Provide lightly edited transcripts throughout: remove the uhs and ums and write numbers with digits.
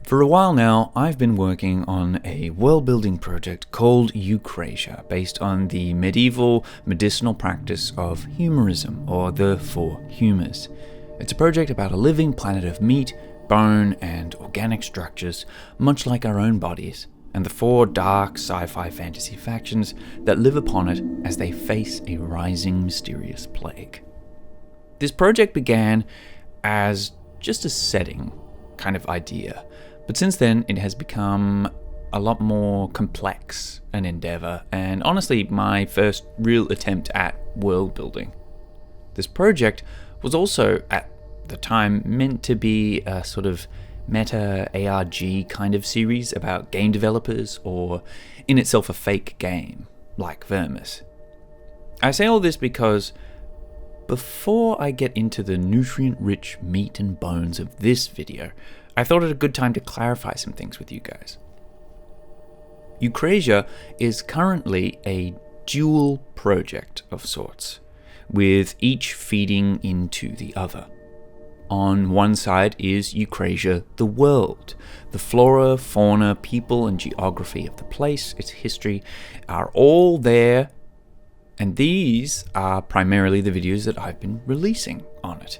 For a while now, I've been working on a world-building project called Eucrasia, based on the medieval medicinal practice of humorism, or the Four Humors. It's a project about a living planet of meat, bone, and organic structures, much like our own bodies, and the four dark sci-fi fantasy factions that live upon it as they face a rising mysterious plague. This project began as just a setting kind of idea, but since then it has become a lot more complex an endeavor, and honestly my first real attempt at world building. This project was also at the time meant to be a sort of meta ARG kind of series about game developers, or in itself a fake game like Vermis. I say all this because before I get into the nutrient-rich meat and bones of this video, I thought it a good time to clarify some things with you guys. Eucrasia is currently a dual project of sorts, with each feeding into the other. On one side is Eucrasia, the world. The flora, fauna, people, and geography of the place, its history, are all there, and these are primarily the videos that I've been releasing on it.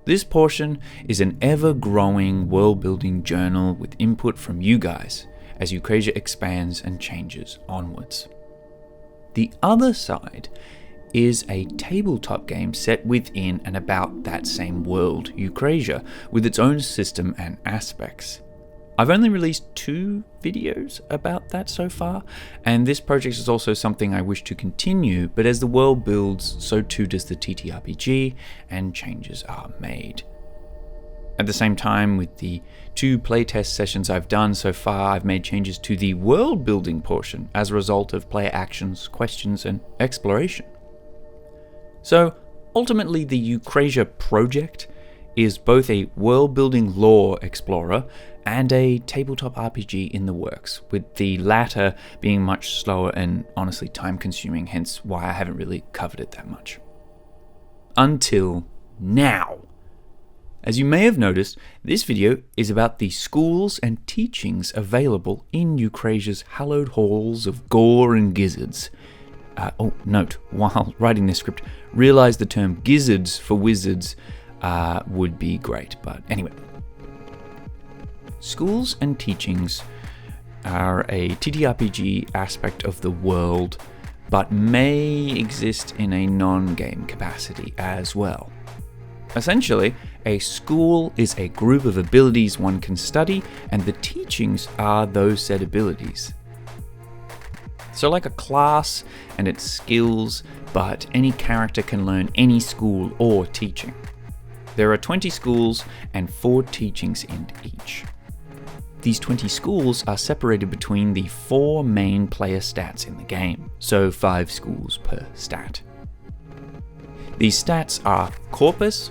This portion is an ever-growing world-building journal with input from you guys as Eucrasia expands and changes onwards. The other side is a tabletop game set within and about that same world, Eucrasia, with its own system and aspects. I've only released 2 videos about that so far, and this project is also something I wish to continue, but as the world builds, so too does the TTRPG, and changes are made. At the same time, with the 2 playtest sessions I've done so far, I've made changes to the world building portion as a result of player actions, questions, and exploration. So ultimately, the Eucrasia project is both a world-building lore explorer and a tabletop RPG in the works, with the latter being much slower and honestly time-consuming, hence why I haven't really covered it that much. Until now. As you may have noticed, this video is about the schools and teachings available in Eucrasia's hallowed halls of gore and gizzards. Note, while writing this script, realize the term gizzards for wizards would be great, but anyway. Schools and teachings are a TTRPG aspect of the world, but may exist in a non-game capacity as well. Essentially, a school is a group of abilities one can study, and the teachings are those said abilities. So like a class and its skills, but any character can learn any school or teaching. There are 20 schools and 4 teachings in each. These 20 schools are separated between the 4 main player stats in the game, so 5 schools per stat. These stats are Corpus,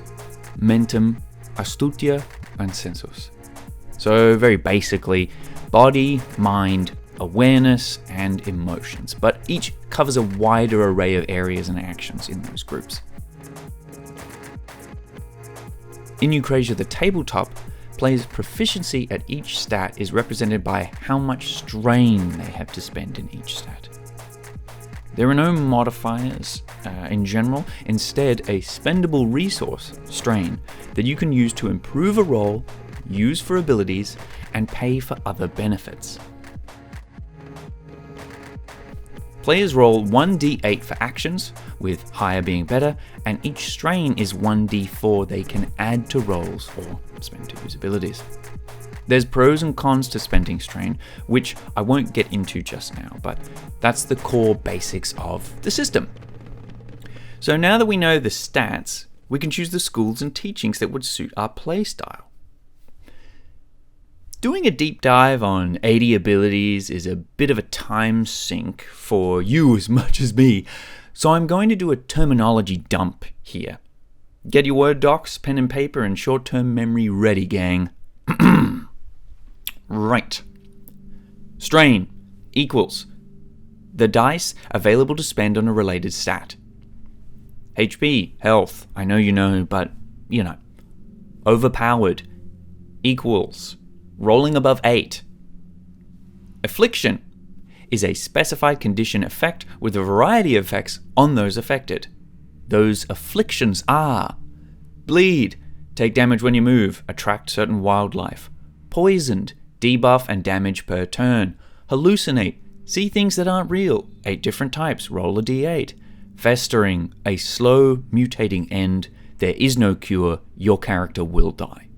Mentem, Astutia, and Sensus. So very basically, body, mind, awareness, and emotions, but each covers a wider array of areas and actions in those groups. In Eucrasia, the tabletop, players' proficiency at each stat is represented by how much strain they have to spend in each stat. There are no modifiers in general, instead a spendable resource, strain, that you can use to improve a roll, use for abilities, and pay for other benefits. Players roll 1d8 for actions, with higher being better, and each strain is 1d4 they can add to rolls or spend to use abilities. There's pros and cons to spending strain, which I won't get into just now, but that's the core basics of the system. So now that we know the stats, we can choose the schools and teachings that would suit our playstyle. Doing a deep dive on 80 abilities is a bit of a time sink for you as much as me, so I'm going to do a terminology dump here. Get your Word docs, pen and paper, and short-term memory ready, gang. Right. Strain equals the dice available to spend on a related stat. HP, health, I know you know, but you know. Overpowered equals rolling above 8. Affliction is a specified condition effect with a variety of effects on those affected. Those afflictions are: bleed, take damage when you move, attract certain wildlife; poisoned, debuff and damage per turn; hallucinate, see things that aren't real, 8 different types, roll a d8; festering, a slow, mutating end, there is no cure, your character will die;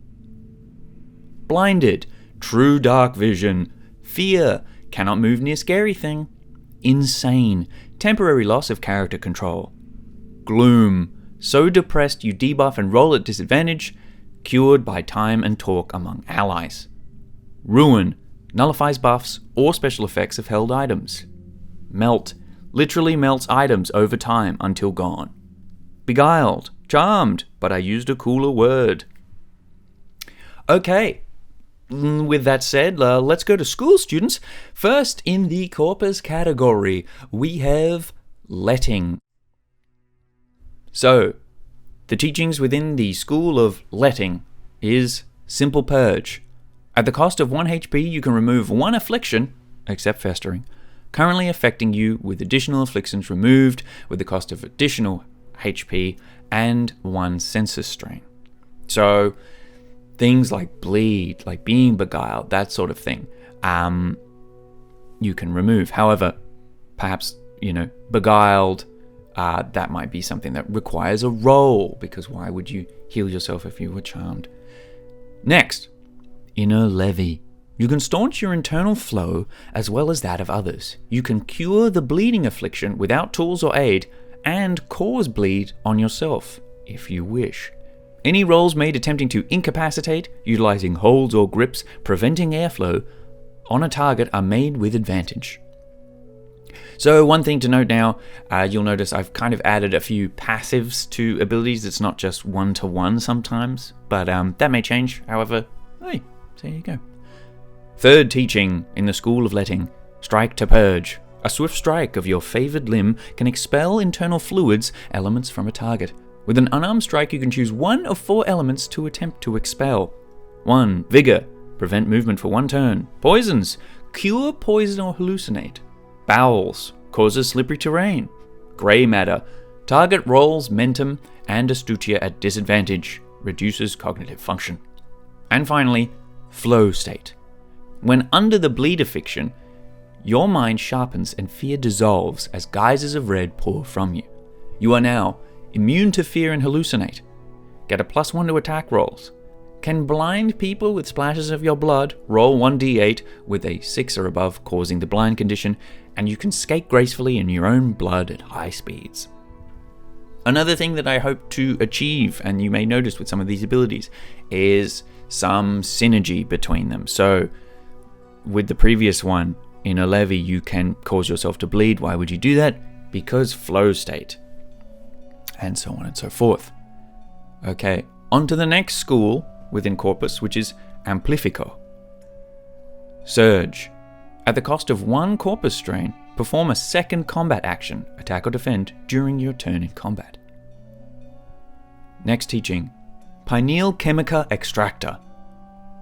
blinded, true dark vision; fear, cannot move near scary thing; insane, temporary loss of character control; gloom, so depressed you debuff and roll at disadvantage, cured by time and talk among allies; ruin, nullifies buffs or special effects of held items; melt, literally melts items over time until gone; beguiled, charmed, but I used a cooler word. Okay, with that said, let's go to school, students. First, in the Corpus category, we have letting. So, the teachings within the School of Letting is Simple Purge. At the cost of 1 HP, you can remove 1 affliction, except festering, currently affecting you, with additional afflictions removed with the cost of additional HP and 1 sensus strain. So, things like bleed, like being beguiled, that sort of thing, you can remove. However, perhaps, beguiled, that might be something that requires a roll, because why would you heal yourself if you were charmed? Next, inner levy. You can staunch your internal flow as well as that of others. You can cure the bleeding affliction without tools or aid, and cause bleed on yourself, if you wish. Any rolls made attempting to incapacitate, utilizing holds or grips, preventing airflow on a target are made with advantage. So one thing to note now, you'll notice I've kind of added a few passives to abilities. It's not just 1-to-1 sometimes, but that may change. However, hey, there you go. Third teaching in the School of Letting, Strike to Purge. A swift strike of your favored limb can expel internal fluids, elements from a target. With an unarmed strike, you can choose 1 of 4 elements to attempt to expel. 1. Vigor. Prevent movement for 1 turn. Poisons. Cure, poison, or hallucinate. Bowels. Causes slippery terrain. Grey matter. Target rolls Mentem and Astutia at disadvantage. Reduces cognitive function. And finally, flow state. When under the bleed affliction, your mind sharpens and fear dissolves as geysers of red pour from you. You are now immune to fear and hallucinate. Get a +1 to attack rolls. Can blind people with splashes of your blood roll 1d8 with a 6 or above, causing the blind condition, and you can skate gracefully in your own blood at high speeds. Another thing that I hope to achieve, and you may notice with some of these abilities, is some synergy between them. So, with the previous one, in a levy, you can cause yourself to bleed. Why would you do that? Because flow state. And so on and so forth. Okay, on to the next school within Corpus, which is Amplifico. Surge. At the cost of 1 Corpus strain, perform a second combat action, attack or defend, during your turn in combat. Next teaching, Pineal Chemica Extractor.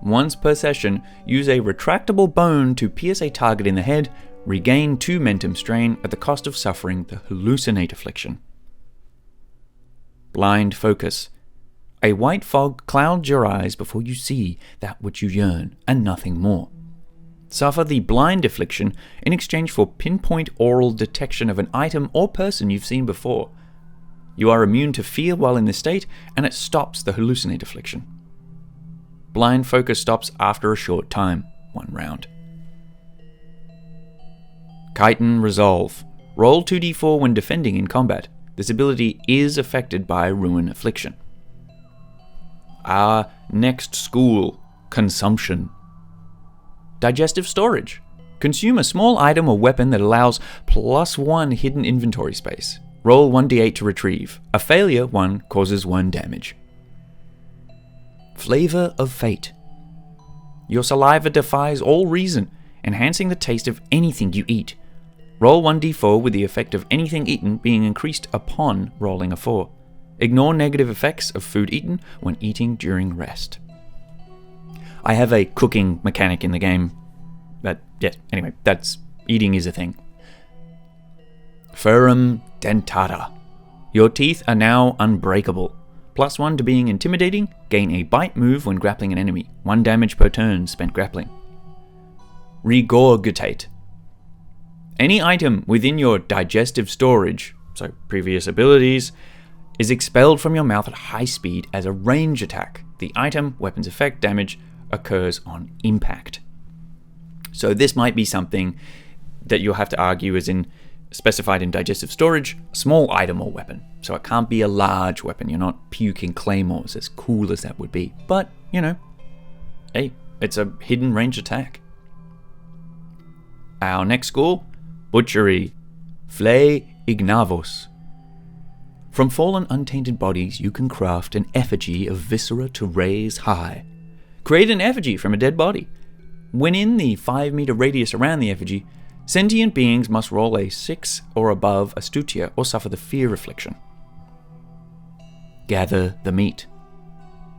Once per session, use a retractable bone to pierce a target in the head, regain 2 Mentem strain at the cost of suffering the hallucinate affliction. Blind Focus. A white fog clouds your eyes before you see that which you yearn, and nothing more. Suffer the blind affliction in exchange for pinpoint oral detection of an item or person you've seen before. You are immune to fear while in this state, and it stops the hallucinate affliction. Blind Focus stops after a short time, 1 round. Chitin Resolve. Roll 2d4 when defending in combat. This ability is affected by Ruin Affliction. Our next school, Consumption. Digestive Storage. Consume a small item or weapon that allows +1 hidden inventory space. Roll 1d8 to retrieve. A failure 1 causes 1 damage. Flavor of Fate. Your saliva defies all reason, enhancing the taste of anything you eat. Roll 1d4 with the effect of anything eaten being increased upon rolling a 4. Ignore negative effects of food eaten when eating during rest. I have a cooking mechanic in the game. But yeah, anyway, eating is a thing. Ferrum dentata. Your teeth are now unbreakable. +1 to being intimidating. Gain a bite move when grappling an enemy. 1 damage per turn spent grappling. Regurgitate. Any item within your digestive storage, so previous abilities, is expelled from your mouth at high speed as a range attack. The item, weapon's effect, damage occurs on impact. So this might be something that you'll have to argue is specified in digestive storage, small item or weapon. So it can't be a large weapon. You're not puking claymores, as cool as that would be. But, hey, it's a hidden range attack. Our next school, Butchery. Flay Ignavos. From fallen untainted bodies, you can craft an effigy of Viscera to raise high. Create an effigy from a dead body. When in the 5-meter radius around the effigy, sentient beings must roll a 6 or above Astutia or suffer the fear affliction. Gather the meat.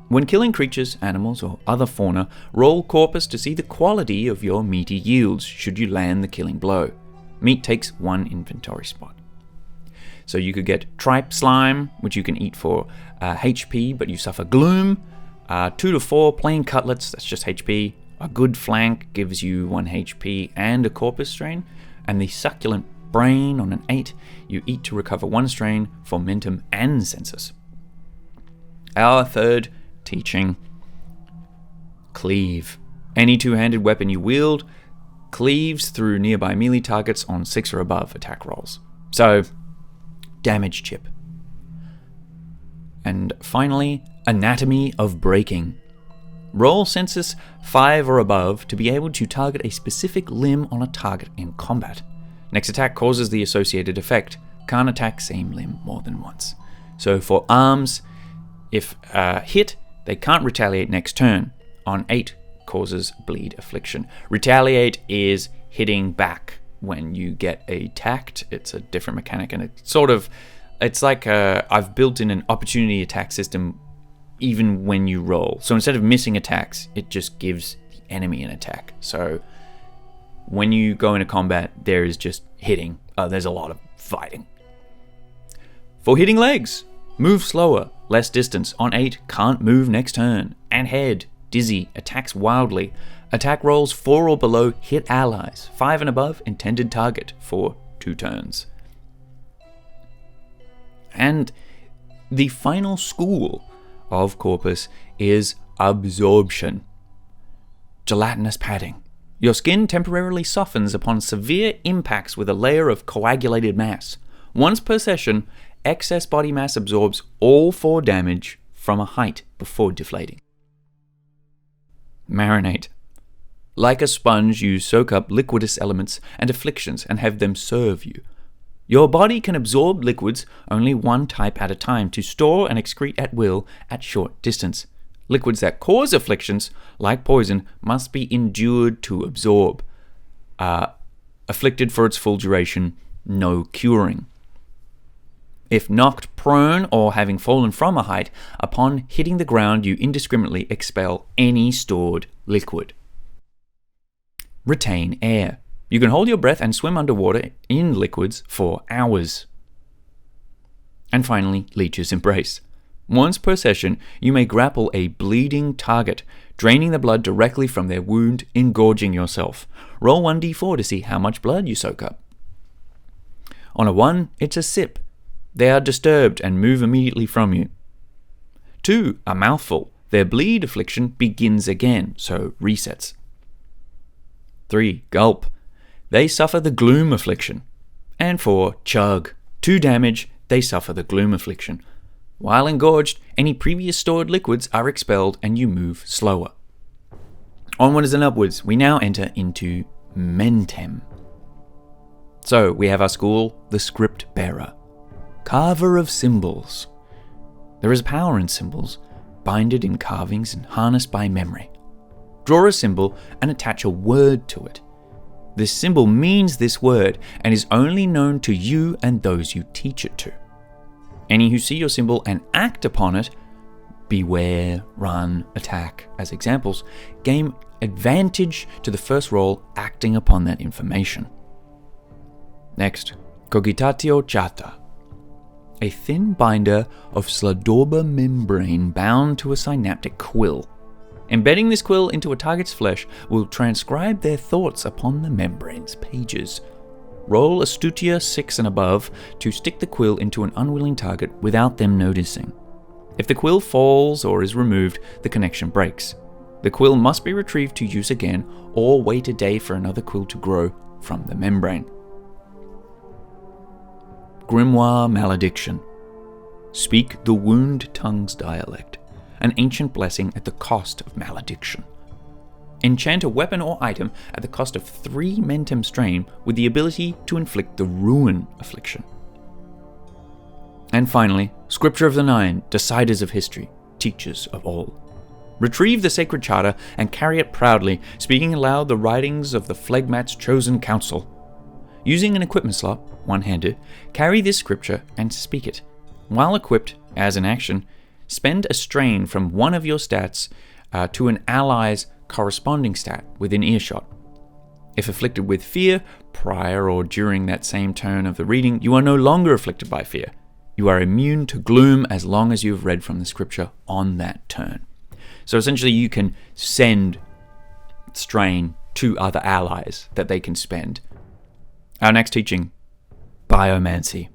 When killing creatures, animals, or other fauna, roll Corpus to see the quality of your meaty yields should you land the killing blow. Meat takes 1 inventory spot. So you could get tripe slime, which you can eat for HP, but you suffer gloom. 2 to 4 plain cutlets, that's just HP. A good flank gives you 1 HP and a Corpus strain. And the succulent brain on an 8, you eat to recover 1 strain for Mentem and Sensus. Our third teaching. Cleave. Any two-handed weapon you wield cleaves through nearby melee targets on 6 or above attack rolls. So, damage chip. And finally, Anatomy of Breaking. Roll Sensus 5 or above to be able to target a specific limb on a target in combat. Next attack causes the associated effect. Can't attack same limb more than once. So for arms, if hit, they can't retaliate next turn. On 8, causes bleed affliction. Retaliate is hitting back when you get attacked. It's a different mechanic, and it's like I've built in an opportunity attack system even when you roll. So instead of missing attacks, it just gives the enemy an attack. So when you go into combat, there is just hitting. There's a lot of fighting. For hitting legs, move slower, less distance. On 8, can't move next turn. And head, dizzy, attacks wildly. Attack rolls 4 or below, hit allies. 5 and above, intended target for 2 turns. And the final school of Corpus is absorption. Gelatinous padding. Your skin temporarily softens upon severe impacts with a layer of coagulated mass. Once per session, excess body mass absorbs all 4 damage from a height before deflating. Marinate. Like a sponge, you soak up liquidous elements and afflictions and have them serve you. Your body can absorb liquids only 1 type at a time to store and excrete at will at short distance. Liquids that cause afflictions, like poison, must be endured to absorb. Afflicted for its full duration, no curing. If knocked prone or having fallen from a height, upon hitting the ground you indiscriminately expel any stored liquid. Retain air. You can hold your breath and swim underwater in liquids for hours. And finally, Leech's Embrace. Once per session, you may grapple a bleeding target, draining the blood directly from their wound, engorging yourself. Roll 1d4 to see how much blood you soak up. On a 1, it's a sip. They are disturbed and move immediately from you. 2, a mouthful. Their bleed affliction begins again, so resets. 3, gulp. They suffer the gloom affliction. And 4, chug. 2 damage, they suffer the gloom affliction. While engorged, any previous stored liquids are expelled and you move slower. Onwards and upwards, we now enter into Mentem. So we have our school, the Script Bearer. Carver of Symbols. There is power in symbols, binded in carvings and harnessed by memory. Draw a symbol and attach a word to it. This symbol means this word and is only known to you and those you teach it to. Any who see your symbol and act upon it beware, run, attack as examples, gain advantage to the first roll acting upon that information. Next, Cogitatio Chata. A thin binder of Sladorba membrane bound to a synaptic quill. Embedding this quill into a target's flesh will transcribe their thoughts upon the membrane's pages. Roll Astutia 6 and above to stick the quill into an unwilling target without them noticing. If the quill falls or is removed, the connection breaks. The quill must be retrieved to use again or wait a day for another quill to grow from the membrane. Grimoire Malediction. Speak the Wound Tongue's dialect, an ancient blessing at the cost of malediction. Enchant a weapon or item at the cost of 3 Mentem strain with the ability to inflict the Ruin affliction. And finally, Scripture of the Nine, Deciders of History, Teachers of All. Retrieve the Sacred Charter and carry it proudly, speaking aloud the writings of the Phlegmat's chosen council. Using an equipment slot, one-handed, carry this scripture and speak it. While equipped, as an action, spend a strain from one of your stats to an ally's corresponding stat within earshot. If afflicted with fear, prior or during that same turn of the reading, you are no longer afflicted by fear. You are immune to gloom as long as you have read from the scripture on that turn. So essentially you can send strain to other allies that they can spend. Our next teaching, Biomancy.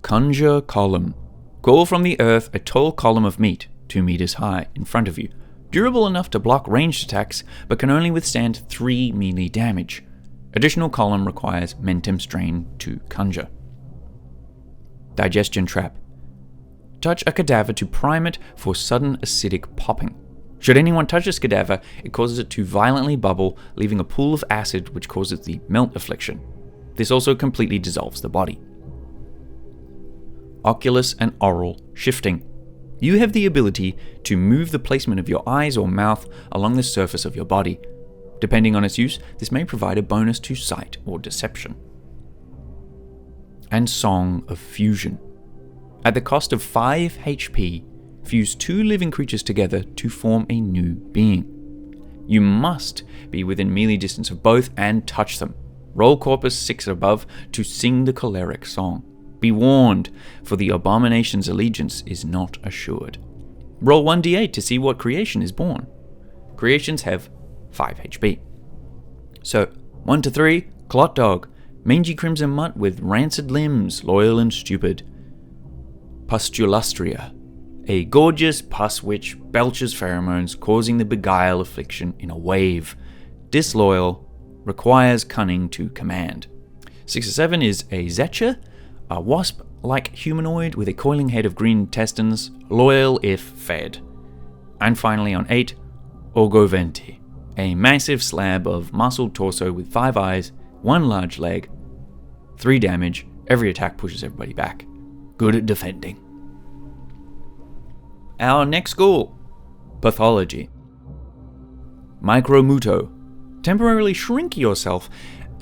Conjure column. Call from the earth a tall column of meat, 2 meters high, in front of you. Durable enough to block ranged attacks, but can only withstand 3 melee damage. Additional column requires Mentem strain to conjure. Digestion trap. Touch a cadaver to prime it for sudden acidic popping. Should anyone touch this cadaver, it causes it to violently bubble, leaving a pool of acid which causes the melt affliction. This also completely dissolves the body. Oculus and oral shifting. You have the ability to move the placement of your eyes or mouth along the surface of your body. Depending on its use, this may provide a bonus to sight or deception. And Song of Fusion. At the cost of 5 HP, fuse 2 living creatures together to form a new being. You must be within melee distance of both and touch them. Roll Corpus 6 and above to sing the choleric song. Be warned, for the abomination's allegiance is not assured. Roll 1d8 to see what creation is born. Creations have 5 HP. So, 1 to 3, Clot Dog, mangy crimson mutt with rancid limbs, loyal and stupid. Pustulastria, a gorgeous pus which belches pheromones, causing the beguile affliction in a wave. Disloyal, requires cunning to command. 6 to 7 is a Zetcher, a wasp-like humanoid with a coiling head of green intestines, loyal if fed. And finally on 8, Orgoventi, a massive slab of muscled torso with 5 eyes, 1 large leg, 3 damage, every attack pushes everybody back. Good at defending. Our next goal, Pathology. Micromuto. Temporarily shrink yourself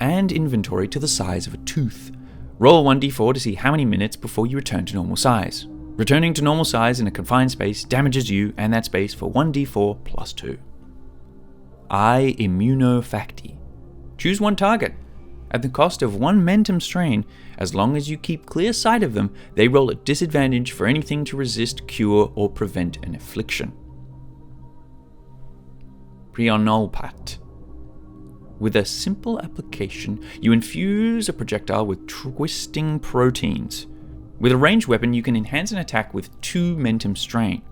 and inventory to the size of a tooth. Roll 1d4 to see how many minutes before you return to normal size. Returning to normal size in a confined space damages you and that space for 1d4 plus 2. I Immunofacti. Choose 1 target. At the cost of 1 Mentem strain, as long as you keep clear sight of them, they roll at disadvantage for anything to resist, cure, or prevent an affliction. Prionolpat. With a simple application, you infuse a projectile with twisting proteins. With a ranged weapon, you can enhance an attack with 2 Mentem strain.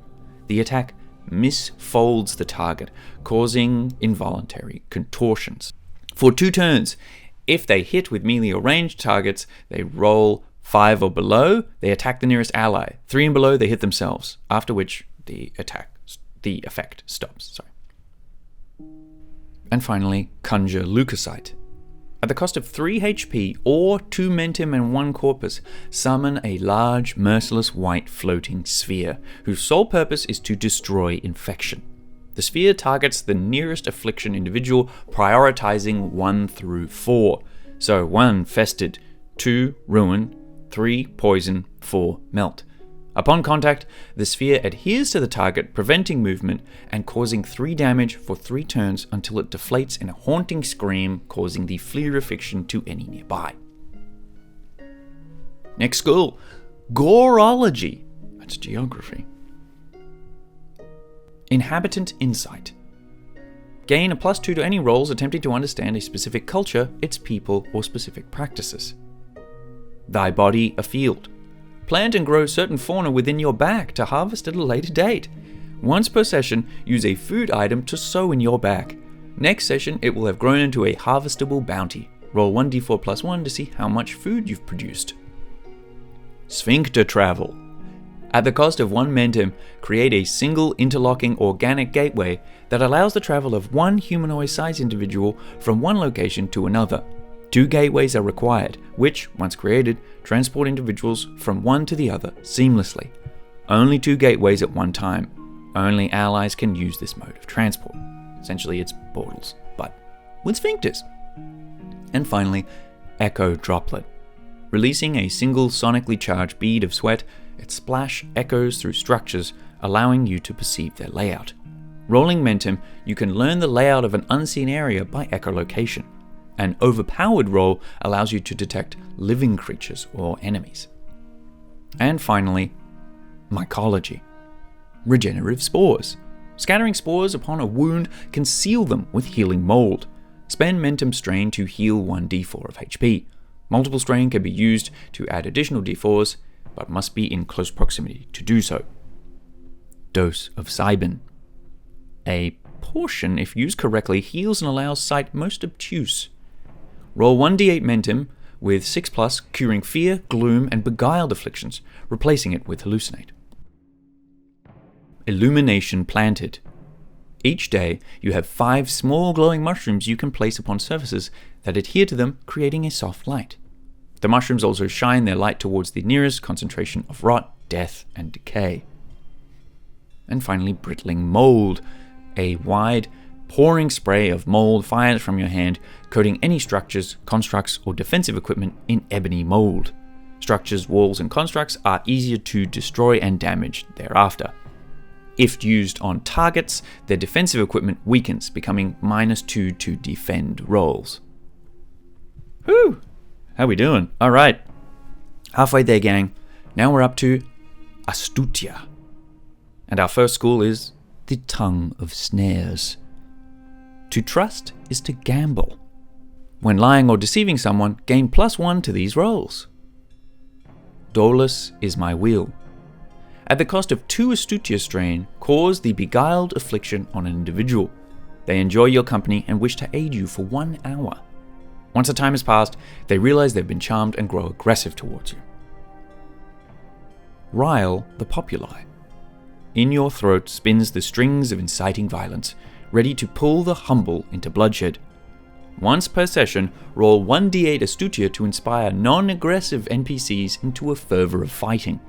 The attack misfolds the target, causing involuntary contortions. For 2 turns, if they hit with melee or ranged targets, they roll 5 or below, they attack the nearest ally. 3 and below, they hit themselves, after which the effect stops. And finally, Conjure Leucocyte. At the cost of 3 HP or 2 Mentem and 1 Corpus, summon a large, merciless white floating sphere, whose sole purpose is to destroy infection. The sphere targets the nearest affliction individual, prioritizing 1 through 4. So 1 Fested, 2 Ruin, 3 Poison, 4 Melt. Upon contact, the sphere adheres to the target, preventing movement and causing 3 damage for 3 turns until it deflates in a haunting scream, causing the fleer affliction to any nearby. Next school, Gorology. That's geography. Inhabitant Insight. Gain a +2 to any rolls attempting to understand a specific culture, its people, or specific practices. Thy body a field. Plant and grow certain fauna within your back to harvest at a later date. Once per session, use a food item to sow in your back. Next session, it will have grown into a harvestable bounty. Roll 1d4 + 1 to see how much food you've produced. Sphincter Travel. At the cost of 1 Mentem, create a single interlocking organic gateway that allows the travel of one humanoid-sized individual from one location to another. 2 gateways are required, which, once created, transport individuals from one to the other seamlessly. Only 2 gateways at one time. Only allies can use this mode of transport. Essentially, it's portals, but with sphincters. And finally, Echo Droplet. Releasing a single sonically charged bead of sweat, its splash echoes through structures, allowing you to perceive their layout. Rolling Mentem, you can learn the layout of an unseen area by echolocation. An overpowered roll allows you to detect living creatures or enemies. And finally, Mycology. Regenerative Spores. Scattering spores upon a wound can seal them with healing mold. Spend Mentem Strain to heal 1d4 of HP. Multiple strain can be used to add additional d4s, but must be in close proximity to do so. Dose of Cybin. A portion, if used correctly, heals and allows sight most obtuse. Roll 1d8 Mentem with 6+, curing fear, gloom, and beguiled afflictions, replacing it with hallucinate. Illumination Planted. Each day, you have 5 small glowing mushrooms you can place upon surfaces that adhere to them, creating a soft light. The mushrooms also shine their light towards the nearest concentration of rot, death, and decay. And finally, Brittling Mold. A wide, pouring spray of mold fired from your hand, coating any structures, constructs, or defensive equipment in ebony mold. Structures, walls, and constructs are easier to destroy and damage thereafter. If used on targets, their defensive equipment weakens, becoming -2 to defend rolls. Whew! How we doing? Alright. Halfway there, gang. Now we're up to Astutia. And our first school is the Tongue of Snares. To trust is to gamble. When lying or deceiving someone, gain +1 to these rolls. Dolus is my will. At the cost of 2 Astutia strain, cause the beguiled affliction on an individual. They enjoy your company and wish to aid you for 1 hour. Once the time has passed, they realize they've been charmed and grow aggressive towards you. Rile the Populi. In your throat spins the strings of inciting violence, ready to pull the humble into bloodshed. Once per session, roll 1d8 Astutia to inspire non-aggressive NPCs into a fervor of fighting.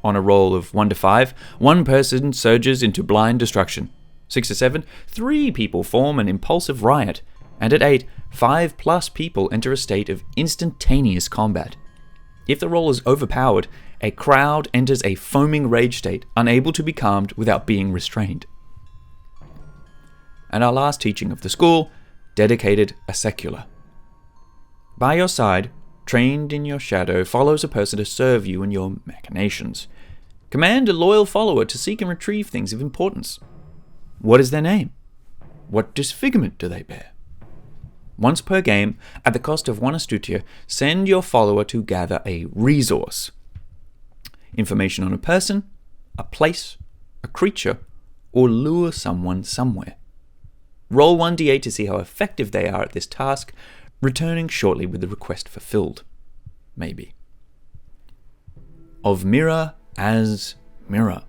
On a roll of 1 to 5, 1 person surges into blind destruction. 6 to 7, 3 people form an impulsive riot. And at 8, 5+ people enter a state of instantaneous combat. If the roll is overpowered, a crowd enters a foaming rage state, unable to be calmed without being restrained. And our last teaching of the school, dedicated a secular. By your side, trained in your shadow, follows a person to serve you in your machinations. Command a loyal follower to seek and retrieve things of importance. What is their name? What disfigurement do they bear? Once per game, at the cost of 1 Astutia, send your follower to gather a resource. Information on a person, a place, a creature, or lure someone somewhere. Roll 1d8 to see how effective they are at this task, returning shortly with the request fulfilled. Maybe. Of mirror as mirror.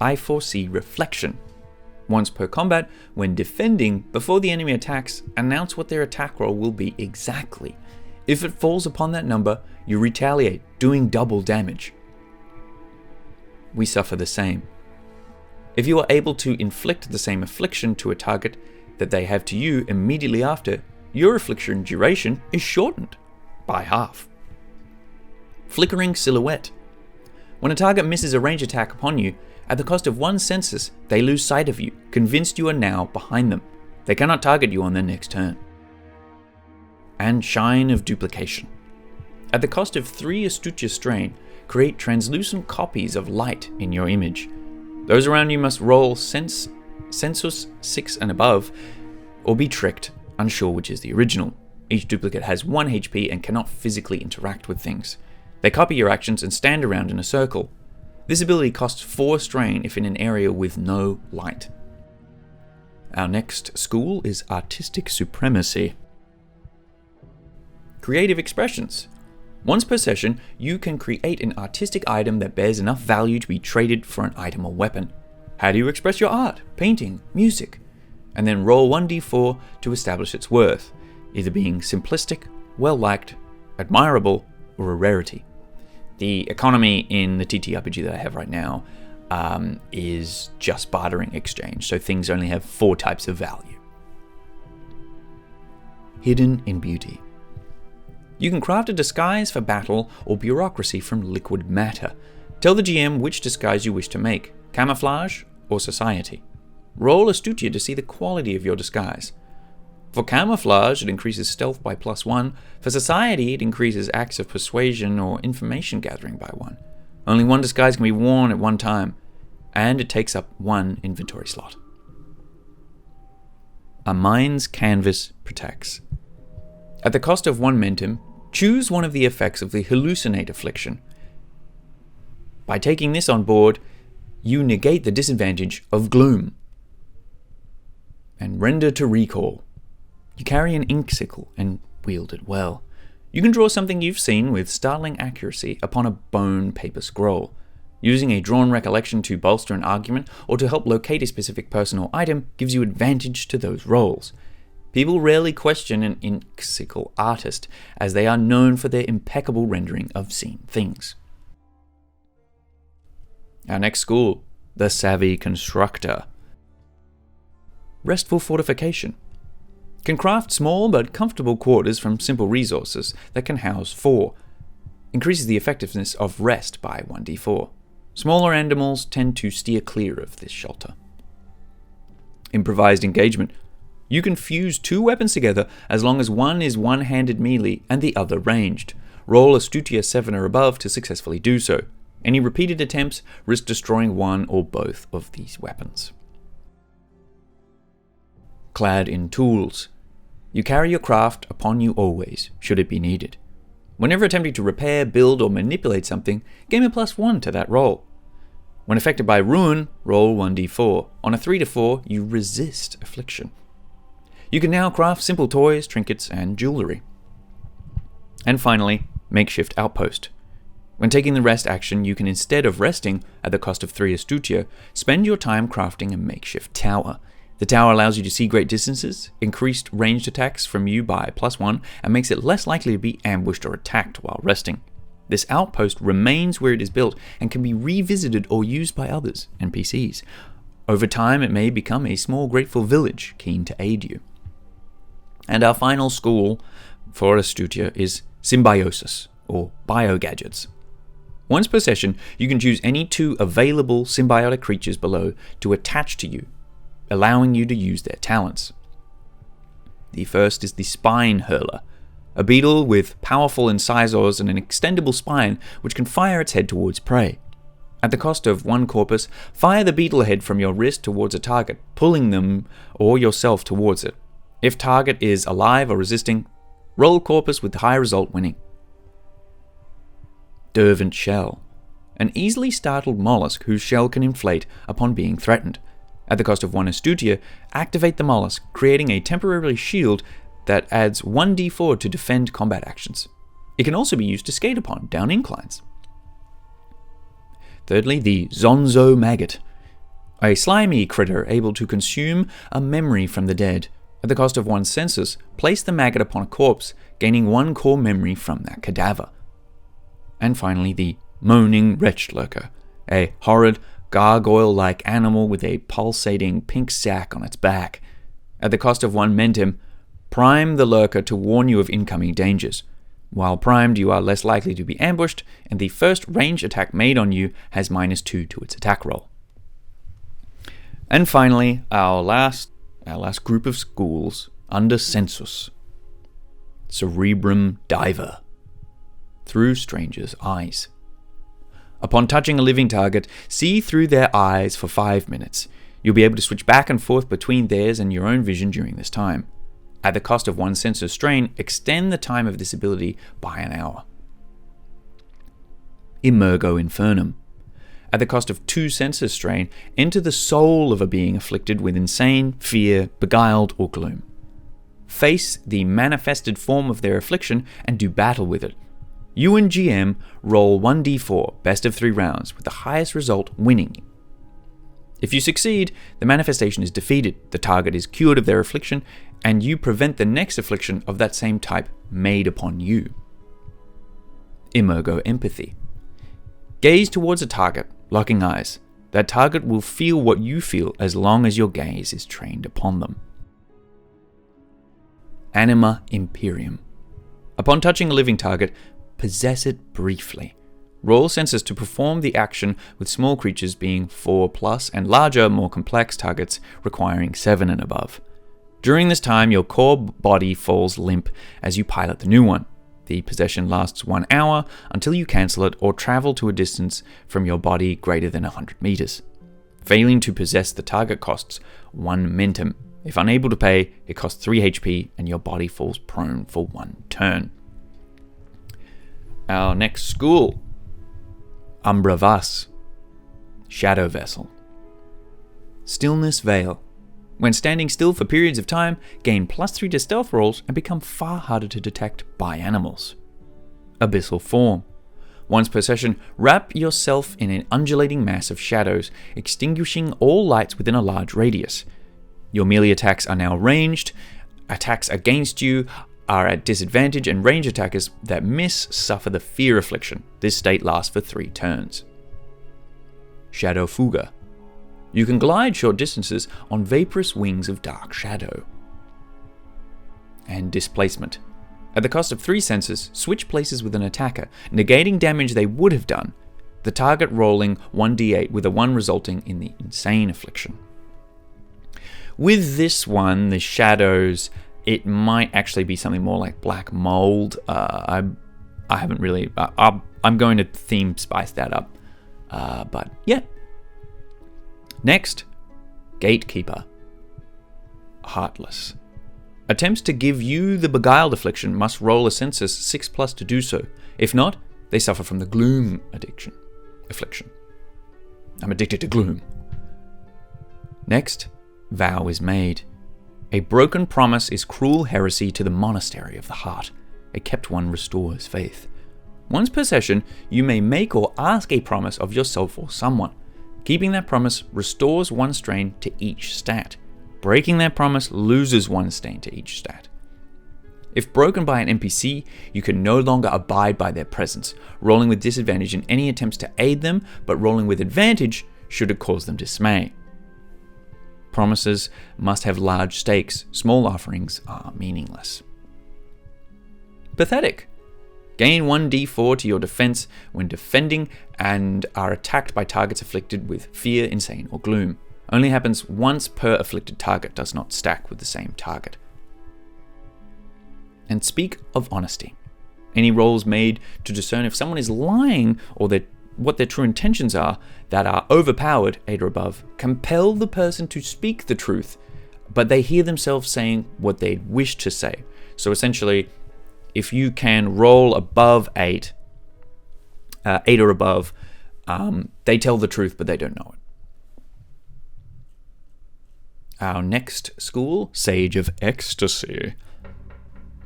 I foresee reflection. Once per combat, when defending, before the enemy attacks, announce what their attack roll will be exactly. If it falls upon that number, you retaliate, doing double damage. We suffer the same. If you are able to inflict the same affliction to a target that they have to you immediately after, your affliction duration is shortened by half. Flickering Silhouette. When a target misses a range attack upon you, at the cost of 1 sensus, they lose sight of you, convinced you are now behind them. They cannot target you on their next turn. And Shine of Duplication. At the cost of 3 Astutia strain, create translucent copies of light in your image. Those around you must roll Sensus 6 and above, or be tricked, unsure which is the original. Each duplicate has 1 HP and cannot physically interact with things. They copy your actions and stand around in a circle. This ability costs 4 strain if in an area with no light. Our next school is Artistic Supremacy. Creative Expressions. Once per session, you can create an artistic item that bears enough value to be traded for an item or weapon. How do you express your art, painting, music? And then roll 1d4 to establish its worth, either being simplistic, well-liked, admirable, or a rarity. The economy in the TTRPG that I have right now is just bartering exchange, so things only have 4 types of value. Hidden in Beauty. You can craft a disguise for battle or bureaucracy from liquid matter. Tell the GM which disguise you wish to make, camouflage or society. Roll Astutia to see the quality of your disguise. For camouflage, it increases stealth by +1. For society, it increases acts of persuasion or information gathering by 1. Only 1 disguise can be worn at one time, and it takes up 1 inventory slot. A Mind's Canvas Protects. At the cost of 1 Mentem, choose one of the effects of the Hallucinate affliction. By taking this on board, you negate the disadvantage of Gloom. And Render to Recall. You carry an ink sickle and wield it well. You can draw something you've seen with startling accuracy upon a bone paper scroll. Using a drawn recollection to bolster an argument or to help locate a specific person or item gives you advantage to those rolls. People rarely question an ink sickle artist, as they are known for their impeccable rendering of seen things. Our next school, the Savvy Constructor. Restful Fortification. Can craft small but comfortable quarters from simple resources that can house 4. Increases the effectiveness of rest by 1d4. Smaller animals tend to steer clear of this shelter. Improvised Engagement. You can fuse 2 weapons together as long as one is one-handed melee and the other ranged. Roll Astutia 7 or above to successfully do so. Any repeated attempts risk destroying one or both of these weapons. Clad in Tools. You carry your craft upon you always, should it be needed. Whenever attempting to repair, build, or manipulate something, gain a +1 to that roll. When affected by Ruin, roll 1d4. On a 3 to 4, you resist affliction. You can now craft simple toys, trinkets, and jewelry. And finally, Makeshift Outpost. When taking the rest action, you can, instead of resting at the cost of 3 Astutia, spend your time crafting a makeshift tower. The tower allows you to see great distances, increased ranged attacks from you by +1, and makes it less likely to be ambushed or attacked while resting. This outpost remains where it is built and can be revisited or used by others, NPCs. Over time, it may become a small grateful village keen to aid you. And our final school for Astutia is Symbiosis, or Biogadgets. Once per session, you can choose any 2 available symbiotic creatures below to attach to you, allowing you to use their talents. The first is the Spine Hurler, a beetle with powerful incisors and an extendable spine which can fire its head towards prey. At the cost of 1 Corpus, fire the beetle head from your wrist towards a target, pulling them or yourself towards it. If target is alive or resisting, roll Corpus with the high result winning. Dervant Shell, an easily startled mollusk whose shell can inflate upon being threatened. At the cost of 1 Astutia, activate the mollusk, creating a temporary shield that adds 1d4 to defend combat actions. It can also be used to skate upon down inclines. Thirdly, the Zonzo Maggot, a slimy critter able to consume a memory from the dead. At the cost of 1 sensus, place the maggot upon a corpse, gaining 1 core memory from that cadaver. And finally, the Moaning Wretch Lurker, a horrid, gargoyle-like animal with a pulsating pink sac on its back. At the cost of 1 Mentem, prime the lurker to warn you of incoming dangers. While primed, you are less likely to be ambushed, and the first range attack made on you has -2 to its attack roll. And finally, our last group of schools under Sensus. Cerebrum Diver. Through strangers' eyes. Upon touching a living target, see through their eyes for 5 minutes. You'll be able to switch back and forth between theirs and your own vision during this time. At the cost of 1 sensus strain, extend the time of this ability by an hour. Emergo Infernum. At the cost of 2 sensus strain, enter the soul of a being afflicted with insane, fear, beguiled, or gloom. Face the manifested form of their affliction and do battle with it. You and GM roll 1d4, best of 3 rounds, with the highest result winning. If you succeed, the manifestation is defeated, the target is cured of their affliction, and you prevent the next affliction of that same type made upon you. Emergo Empathy. Gaze towards a target, locking eyes. That target will feel what you feel as long as your gaze is trained upon them. Anima Imperium. Upon touching a living target, possess it briefly. Roll senses to perform the action, with small creatures being 4+ and larger, more complex targets requiring 7 and above. During this time, your core body falls limp as you pilot the new one. The possession lasts 1 hour until you cancel it or travel to a distance from your body greater than 100 meters. Failing to possess the target costs 1 Mentem. If unable to pay, it costs 3 HP and your body falls prone for 1 turn. Our next school. Umbra Vas. Shadow Vessel. Stillness Veil. When standing still for periods of time, gain +3 to stealth rolls and become far harder to detect by animals. Abyssal Form. Once per session, wrap yourself in an undulating mass of shadows, extinguishing all lights within a large radius. Your melee attacks are now ranged. Attacks against you are at disadvantage, and range attackers that miss suffer the fear affliction. This state lasts for 3 turns. Shadow Fuga. You can glide short distances on vaporous wings of dark shadow. And Displacement. At the cost of 3 senses, switch places with an attacker, negating damage they would have done, the target rolling 1d8 with a 1 resulting in the insane affliction. With this one, the shadows, it might actually be something more like black mold. I haven't really... I'm going to theme spice that up. But yeah. Next, Gatekeeper. Heartless. Attempts to give you the beguiled affliction must roll a census 6+ to do so. If not, they suffer from the gloom affliction. I'm addicted to gloom. Next, Vow is made. A broken promise is cruel heresy to the monastery of the heart. A kept one restores faith. Once per session, you may make or ask a promise of yourself or someone. Keeping that promise restores 1 strain to each stat. Breaking that promise loses 1 strain to each stat. If broken by an NPC, you can no longer abide by their presence, rolling with disadvantage in any attempts to aid them, but rolling with advantage should it cause them dismay. Promises must have large stakes. Small offerings are meaningless. Pathetic. Gain 1d4 to your defense when defending and are attacked by targets afflicted with fear, insane, or gloom. Only happens once per afflicted target, does not stack with the same target. And speak of honesty. Any rolls made to discern if someone is lying or what their true intentions are that are overpowered, 8 or above, compel the person to speak the truth, but they hear themselves saying what they wish to say. So essentially, if you can roll above 8 or above, they tell the truth, but they don't know it. Our next school, Sage of Ecstasy.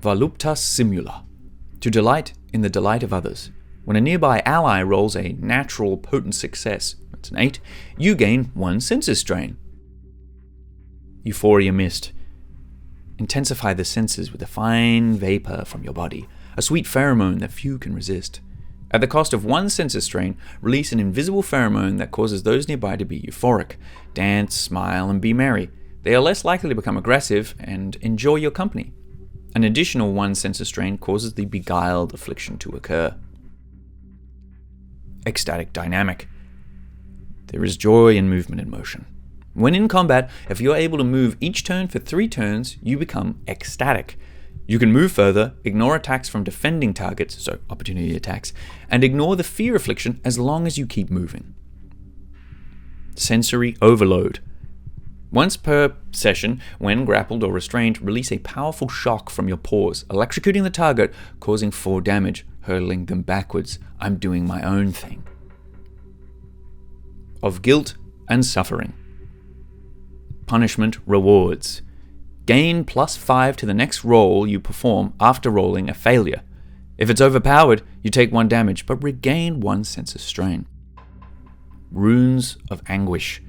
Voluptas Simula. To delight in the delight of others. When a nearby ally rolls a natural potent success, that's an 8, you gain 1 senses strain. Euphoria Mist. Intensify the senses with a fine vapor from your body, a sweet pheromone that few can resist. At the cost of 1 senses strain, release an invisible pheromone that causes those nearby to be euphoric. Dance, smile, and be merry. They are less likely to become aggressive and enjoy your company. An additional 1 senses strain causes the beguiled affliction to occur. Ecstatic dynamic. There is joy in movement and motion. When in combat, if you're able to move each turn for 3 turns, you become ecstatic. You can move further, ignore attacks from defending targets, so opportunity attacks, and ignore the fear affliction as long as you keep moving. Sensory overload. Once per session, when grappled or restrained, release a powerful shock from your paws, electrocuting the target, causing 4 damage, hurling them backwards. I'm doing my own thing. Of guilt and suffering. Punishment rewards. Gain +5 to the next roll you perform after rolling a failure. If it's overpowered, you take 1 damage, but regain 1 sense of strain. Runes of anguish.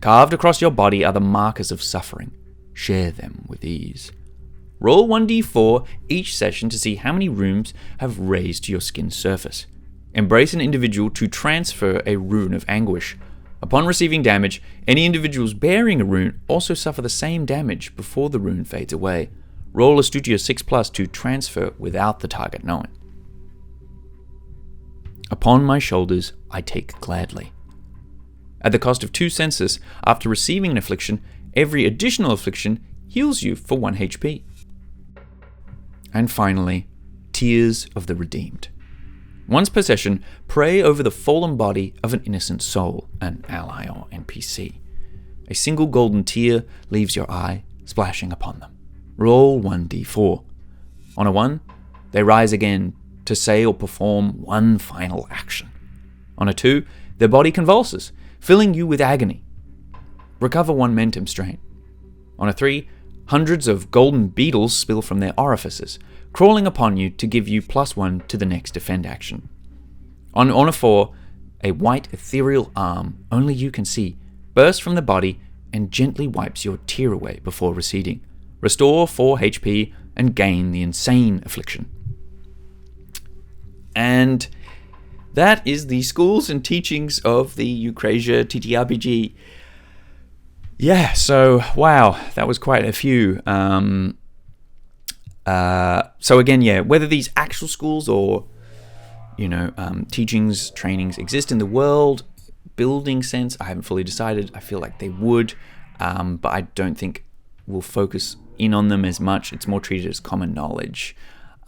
Carved across your body are the markers of suffering. Share them with ease. Roll 1d4 each session to see how many runes have raised to your skin surface. Embrace an individual to transfer a rune of anguish. Upon receiving damage, any individuals bearing a rune also suffer the same damage before the rune fades away. Roll Astutia 6+ to transfer without the target knowing. Upon my shoulders I take gladly. At the cost of 2 senses, after receiving an affliction, every additional affliction heals you for 1 HP. And finally, Tears of the Redeemed. Once per session, pray over the fallen body of an innocent soul, an ally or NPC. A single golden tear leaves your eye, splashing upon them. Roll 1d4. On a 1, they rise again to say or perform one final action. On a 2, their body convulses, filling you with agony. Recover 1 Mentem strain. On a 3, hundreds of golden beetles spill from their orifices, crawling upon you to give you +1 to the next defend action. On a 4, a white ethereal arm, only you can see, bursts from the body and gently wipes your tear away before receding. Restore 4 HP and gain the insane affliction. And that is the schools and teachings of the Eucrasia TTRPG. Yeah, so wow, that was quite a few. So again, yeah, whether these actual schools or, teachings, trainings exist in the world building sense, I haven't fully decided. I feel like they would, but I don't think we'll focus in on them as much. It's more treated as common knowledge,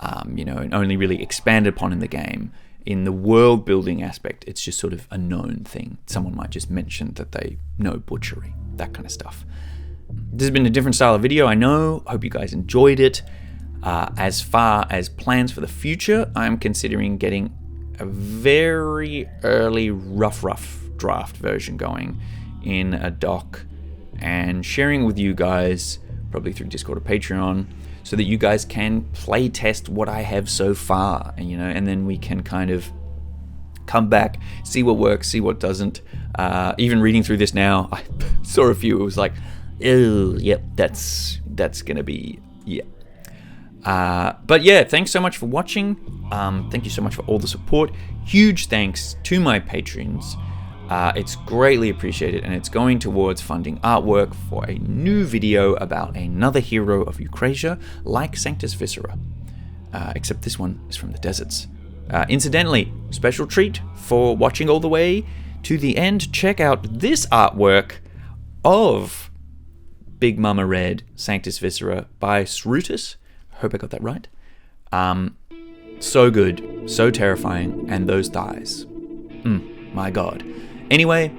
and only really expanded upon in the game. In the world building aspect, it's just sort of a known thing. Someone might just mention that they know butchery, that kind of stuff. This has been a different style of video, I know. I hope you guys enjoyed it. As far as plans for the future, I'm considering getting a very early rough draft version going in a doc and sharing with you guys, probably through Discord or Patreon, so that you guys can play test what I have so far, and then we can kind of come back, see what works, see what doesn't. Even reading through this now, I saw a few, it was like, oh, yep, that's gonna be, yeah. But yeah, thanks so much for watching. Thank you so much for all the support. Huge thanks to my patrons. It's greatly appreciated, and it's going towards funding artwork for a new video about another hero of Eucrasia, like Sanctus Viscera. Except this one is from the deserts. Incidentally, special treat for watching all the way to the end. Check out this artwork of Big Mama Red, Sanctus Viscera by Srutis. Hope I got that right. So good, so terrifying, and those thighs. My god. Anyway,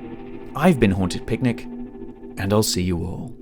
I've been Haunted Picnic, and I'll see you all